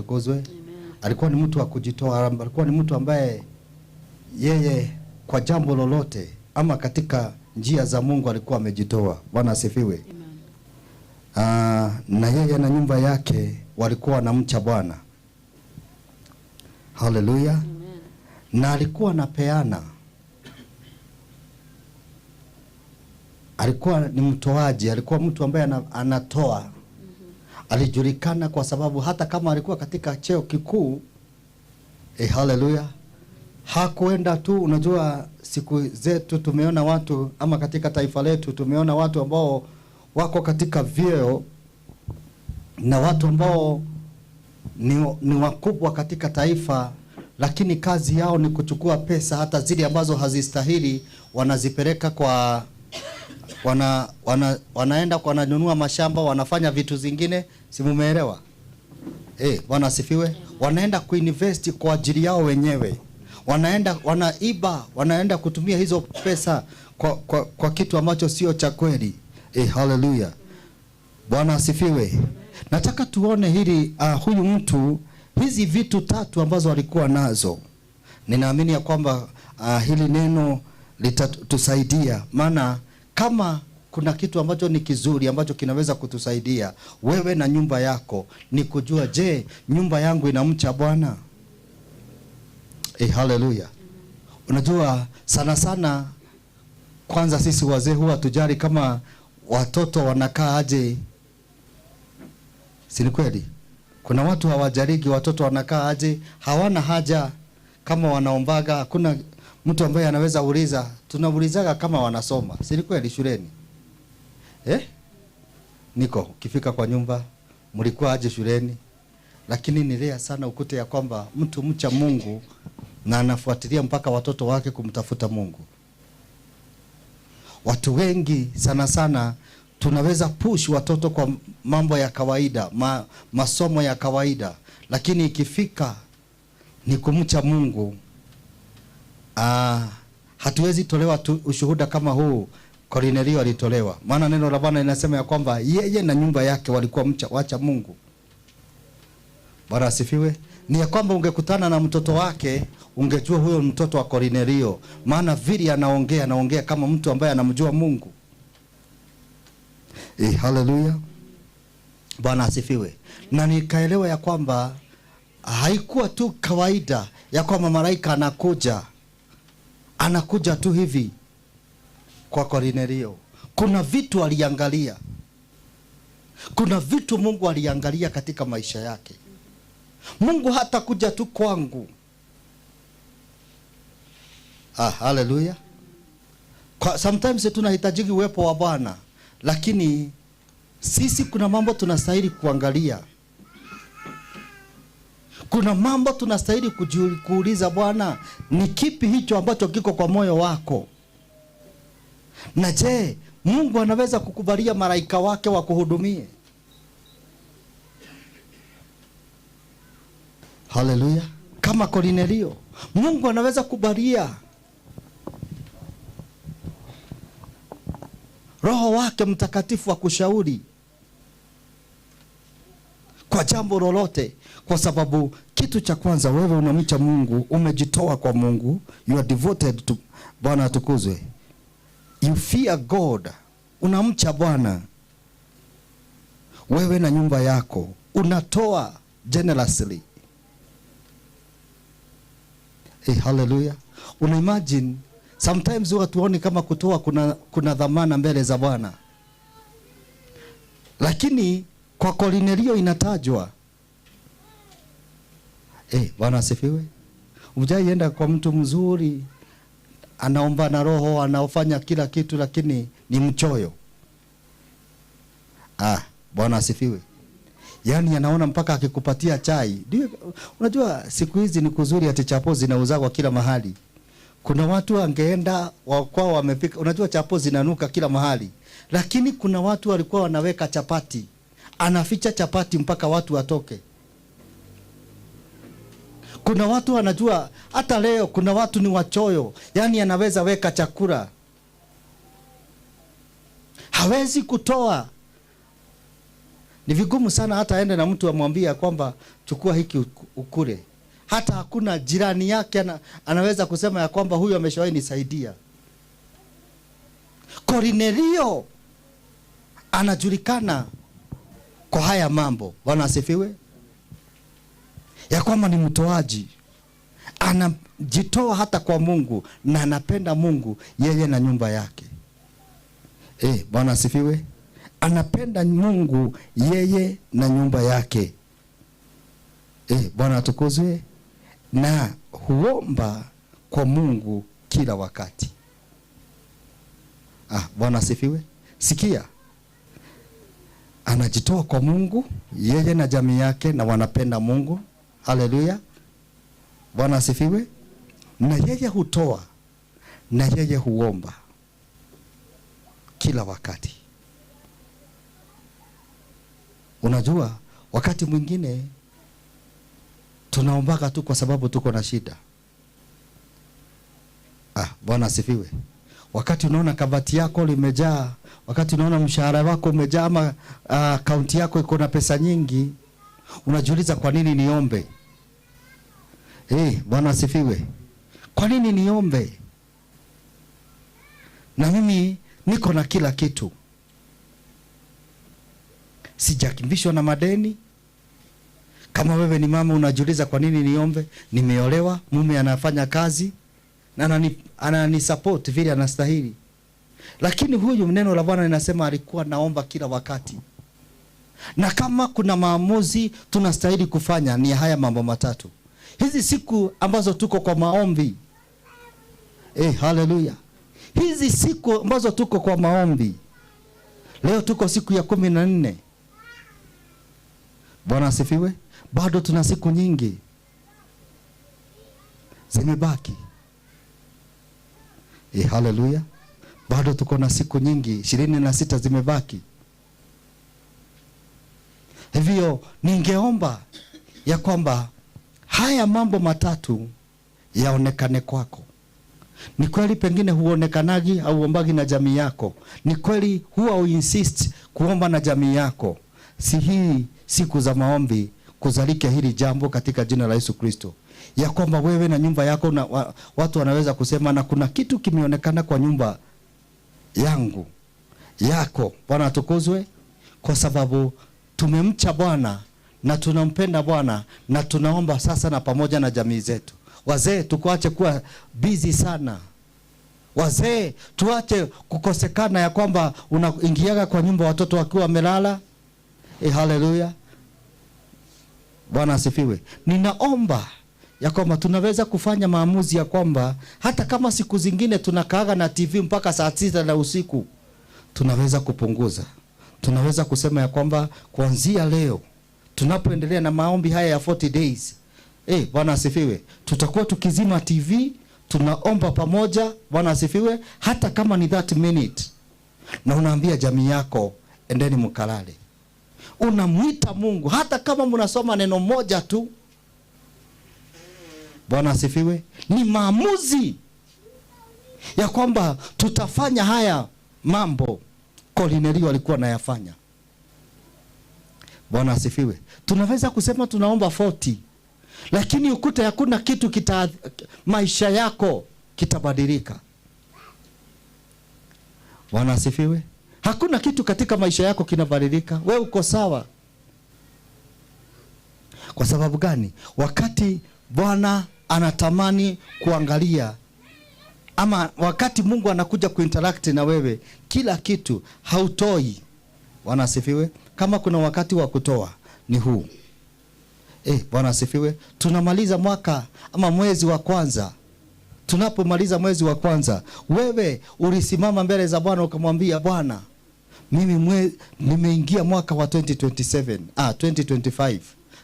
atukuzwe. Alikuwa ni mtu wa kujitoa, alikuwa ni mtu ambaye yeye kwa jambo lolote ama katika njia za Mungu alikuwa amejitoa. Bwana asifiwe. Na yeye na nyumba yake walikuwa wanamcha Bwana. Haleluya. Na alikuwa anapeana. Alikuwa ni mtoaji, alikuwa mtu ambaye anatoa. Alijulikana kwa sababu hata kama alikuwa katika cheo kikuu, haleluya, hakuenda tu. Unajua siku zetu tumeona watu, ama katika taifa letu tumeona watu ambao wako katika vyeo na watu ambao ni wakubwa katika taifa, lakini kazi yao ni kuchukua pesa, hata zile ambazo hazistahili wanazipeleka kwa wanaenda kwa wananunua mashamba, wanafanya vitu zingine, si mumeelewa? Bwana asifiwe. Wanaenda kuinvest kwa ajili yao wenyewe. Wanaiba, wanaenda kutumia hizo pesa kwa kitu ambacho sio cha kweli. Haleluya. Bwana asifiwe. Nataka tuone hili huyu mtu, hizi vitu tatu ambazo alikuwa nazo. Ninaamini ya kwamba hili neno litatusaidia, maana kama kuna kitu ambacho ni kizuri ambacho kinaweza kutusaidia wewe na nyumba yako, ni kujua, je, nyumba yangu inamcha Bwana? Haleluya. Unajua sana sana, kwanza sisi wazee huwa tujali kama watoto wanakaa aje. Si ni kweli? Kuna watu hawajariki watoto wanakaa aje, hawana haja kama wanaombaga. Hakuna mtu ambaye anaweza uliza, tunaulizaga kama wanasoma. Si ni kweli shuleni? Niko ukifika kwa nyumba, mlikuwa aje shuleni? Lakini nilea sana ukute ya kwamba mtu mcha Mungu na anafuatilia mpaka watoto wake kumtafuta Mungu. Watu wengi sana sana tunaweza push watoto kwa mambo ya kawaida, masomo ya kawaida, lakini ikifika ni kumcha Mungu, hatuwezi tolewa ushuhuda kama huu Kornelio alitolewa. Maana neno la Bwana linasema ya kwamba yeye na nyumba yake walikuwa wacha Mungu. Bwana asifiwe. Ni ya kwamba ungekutana na mtoto wake, ungejua huyo mtoto wa Kornelio, maana vile anaongea kama mtu ambaye anamjua Mungu. Haleluya. Bwana asifiwe. Na nikaelewa ya kwamba haikuwa tu kawaida ya kwamba malaika anakuja tu hivi kwa Kornelio. Kuna vitu aliangalia. Kuna vitu Mungu aliangalia katika maisha yake. Mungu hata kuja tu kwangu. Haleluya. Sometimes tunahitaji uwepo wa Bwana, lakini sisi kuna mambo tunastahili kuangalia. Kuna mambo tunastahili kuuliza Bwana, ni kipi hicho ambacho kiko kwa moyo wako? Na je, Mungu anaweza kukubalia malaika wake wa kuhudumie? Haleluya. Kama Kornelio, Mungu anaweza kubalia Roho wake Mtakatifu wa kushauri kwa jambo lolote, kwa sababu kitu cha kwanza, wewe unamcha Mungu, umejitoa kwa Mungu, you are devoted to Bwana atukuzwe. You fear God, unamcha Bwana. Wewe na nyumba yako unatoa generously. Hallelujah. Una imagine sometimes watu waoni kama kutoa kuna dhamana mbele za Bwana, lakini kwa Kornelio inatajwa. Bwana asifiwe. Ujaienda kwa mtu mzuri, anaomba na roho, anaofanya kila kitu, lakini ni mchoyo. Bwana asifiwe. Yaani anaona mpaka akikupatia chai. Unajua siku hizi ni kuzuri, ati chapo zinauzwa kila mahali. Kuna watu angeenda kwao wamepika, unajua chapo zinanuka kila mahali. Lakini kuna watu walikuwa wanaweka chapati, anaficha chapati mpaka watu watoke. Kuna watu wanajua, hata leo kuna watu ni wachoyo, yani anaweza weka chakula, hawezi kutoa. Ni vigumu sana hata aende na mtu amwambia kwamba chukua hiki ukule. Hata hakuna jirani yake anaweza kusema ya kwamba huyu ameshawahi nisaidia. Kornelio anajulikana kwa haya mambo. Bwana asifiwe. Ya kwamba ni mtoaji. Anajitoa hata kwa Mungu na anapenda Mungu yeye na nyumba yake. Bwana asifiwe. Anapenda Mungu yeye na nyumba yake. Bwana atukuzwe. Na huomba kwa Mungu kila wakati. Bwana asifiwe. Sikia. Anajitoa kwa Mungu yeye na jamii yake na wanapenda Mungu. Haleluya. Bwana asifiwe. Na yeye hutoa na yeye huomba kila wakati. Unajua wakati mwingine tunaombaga tu kwa sababu tuko na shida. Bwana asifiwe. Wakati unaona kabati yako limejaa, wakati unaona mshahara wako umejaa, ama akaunti yako iko na pesa nyingi, unajiuliza kwa nini niombe? Bwana asifiwe. Kwa nini niombe? Na mimi niko na kila kitu. Sijakimbishwa na madeni. Kama wewe ni mama unajiuliza kwa nini niombe? Nimeolewa, mume anafanya kazi na anani support vile anastahili. Lakini huyu neno la Bwana linasema alikuwa naomba kila wakati. Na kama kuna maamuzi tunastahili kufanya ni haya mambo matatu. Hizi siku ambazo tuko kwa maombi. Haleluya. Hizi siku ambazo tuko kwa maombi. Leo tuko siku ya 14. Bwana asifiwe. Bado tuna siku nyingi zimebaki. Haleluya. Bado tuko na siku nyingi 26 zimebaki. Hivyo ningeomba ya kwamba haya mambo matatu yaonekane kwako. Ni kweli pengine huonekanagi au uombagi na jamii yako. Ni kweli huwa uinsist kuomba na jamii yako. Si hii siku za maombi kuzalike hili jambo katika jina la Yesu Kristo. Ya kwamba wewe na nyumba yako na watu wanaweza kusema na kuna kitu kimeonekana kwa nyumba yangu yako. Bwana atukuzwe. Kwa sababu tumemcha Bwana na tunampenda Bwana na tunaomba sasa na pamoja na jamii zetu. Wazee tukuache kuwa busy sana. Wazee tuache kukosekana ya kwamba unaingiaga kwa nyumba watoto wakiwa wamelala. Haleluya. Bwana asifiwe. Ninaomba ya kwamba tunaweza kufanya maamuzi ya kwamba hata kama siku zingine tunakaaga na TV mpaka saa 6 na usiku, tunaweza kupunguza. Tunaweza kusema ya kwamba kuanzia leo tunapoendelea na maombi haya ya 40 days. Bwana asifiwe. Tutakuwa tukizima TV, tunaomba pamoja. Bwana asifiwe. Hata kama ni 30 minutes. Na unaambia jamii yako endeni mkalale. Unamuita Mungu hata kama mnasoma neno moja tu. Bwana asifiwe. Ni maamuzi ya kwamba tutafanya haya mambo Kornelio alikuwa anayafanya. Bwana asifiwe. Tunaweza kusema tunaomba 40, lakini ukute hakuna kitu maisha yako kitabadilika. Bwana asifiwe. Hakuna kitu katika maisha yako kinabadilika. Wewe uko sawa. Kwa sababu gani? Wakati Bwana anatamani kuangalia, ama wakati Mungu anakuja kuinteract na wewe, kila kitu hautoi. Bwana asifiwe. Kama kuna wakati wa kutoa ni huu. Bwana asifiwe. Tunamaliza mwaka ama mwezi wa kwanza. Tunapomaliza mwezi wa kwanza, wewe ulisimama mbele za Bwana ukamwambia Bwana, mimi nimeingia mwaka wa 2025.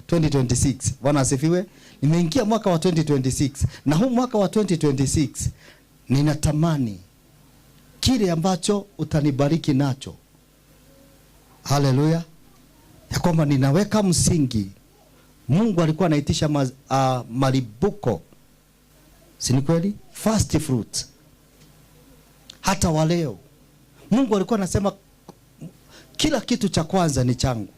2026. Bwana asifiwe. Nimeingia mwaka wa 2026. Na huu mwaka wa 2026 ninatamani kile ambacho utanibariki nacho. Haleluya. Ya kwamba ninaweka msingi. Mungu alikuwa anaitisha malibuko. Si ni kweli? First fruit. Hata waleo Mungu alikuwa anasema kila kitu cha kwanza ni changu.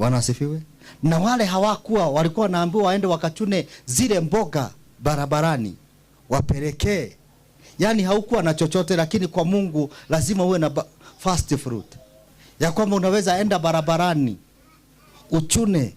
Bwana asifiwe. Na wale hawakuwa, walikuwa naambiwa waende wakachune zile mboga barabarani wapelekee. Yani haukuwa na chochote, lakini kwa Mungu lazima uwe na fast fruit. Ya kwamba unaweza enda barabarani uchune